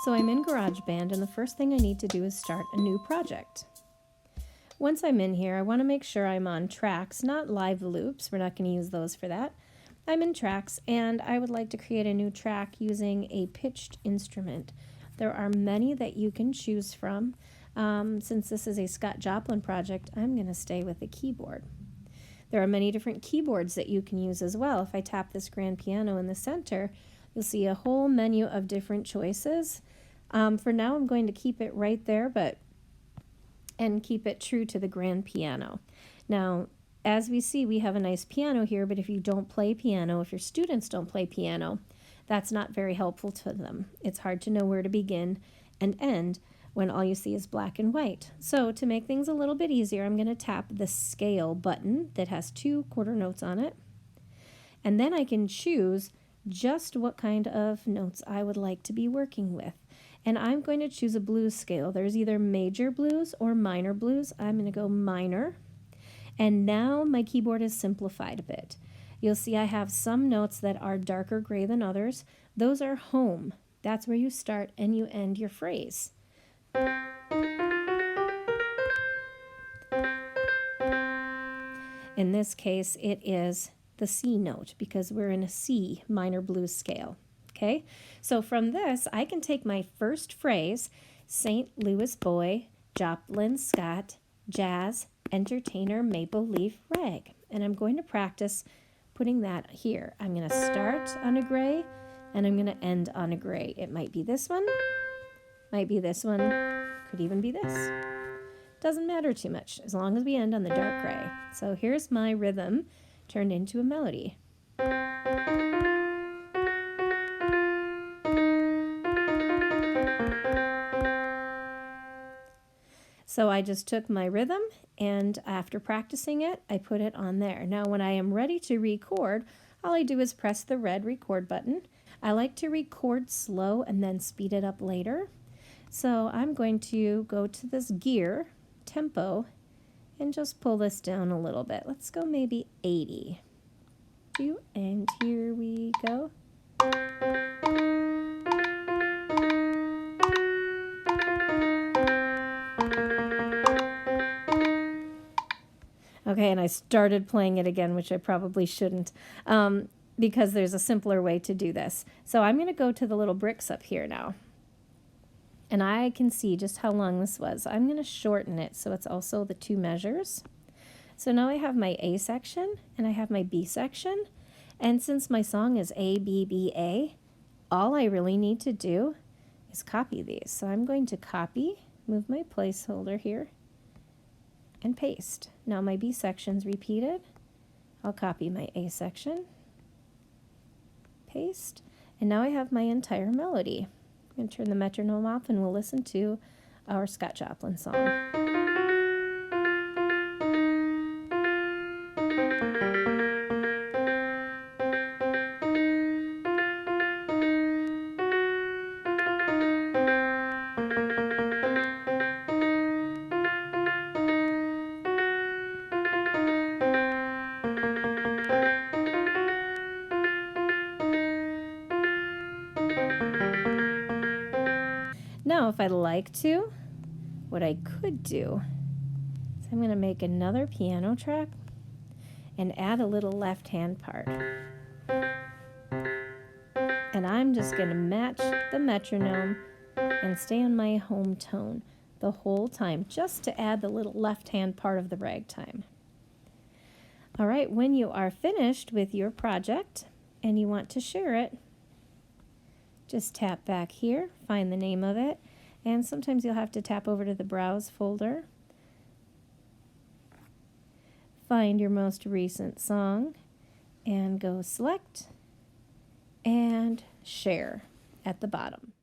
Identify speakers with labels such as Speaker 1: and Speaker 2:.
Speaker 1: So I'm in Garageband, and the first thing I need to do is start a new project. Once I'm in here, I want to make sure I'm on tracks, not live loops. We're not going to use those for that. I'm in tracks, and I would like to create a new track using a pitched instrument. There are many that you can choose from. Since this is a Scott Joplin project, I'm going to stay with the keyboard. There are many different keyboards that you can use as well. If I tap this grand piano in the center, you'll see a whole menu of different choices. For now, I'm going to keep it right there, and keep it true to the grand piano. Now, as we see, we have a nice piano here, but if you don't play piano, if your students don't play piano, that's not very helpful to them. It's hard to know where to begin and end when all you see is black and white. So to make things a little bit easier, I'm going to tap the scale button that has 2 quarter notes on it. And then I can choose just what kind of notes I would like to be working with. And I'm going to choose a blues scale. There's either major blues or minor blues. I'm going to go minor. And now my keyboard is simplified a bit. You'll see I have some notes that are darker gray than others. Those are home. That's where you start and you end your phrase. In this case, it is the C note because we're in a C minor blues scale. Okay, so from this, I can take my first phrase, St. Louis boy, Joplin, Scott, jazz, entertainer, maple leaf, rag. And I'm going to practice putting that here. I'm going to start on a gray, and I'm going to end on a gray. It might be this one, might be this one, could even be this. Doesn't matter too much, as long as we end on the dark gray. So here's my rhythm turned into a melody. So I just took my rhythm, and after practicing it, I put it on there. Now when I am ready to record, all I do is press the red record button. I like to record slow and then speed it up later. So I'm going to go to this gear, tempo, and just pull this down a little bit. Let's go maybe 80. And here we go. Okay, and I started playing it again, which I probably shouldn't, because there's a simpler way to do this. So I'm going to go to the little bricks up here now. And I can see just how long this was. I'm going to shorten it so it's also the 2 measures. So now I have my A section and I have my B section. And since my song is A, B, B, A, all I really need to do is copy these. So I'm going to copy, move my placeholder here, and paste. Now my B section's repeated. I'll copy my A section, paste, and now I have my entire melody. I'm going to turn the metronome off and we'll listen to our Scott Joplin song. Now, if I'd like to, what I could do is I'm going to make another piano track and add a little left-hand part. And I'm just going to match the metronome and stay on my home tone the whole time, just to add the little left-hand part of the ragtime. All right, when you are finished with your project and you want to share it, just tap back here, find the name of it, and sometimes you'll have to tap over to the Browse folder. Find your most recent song and go Select and Share at the bottom.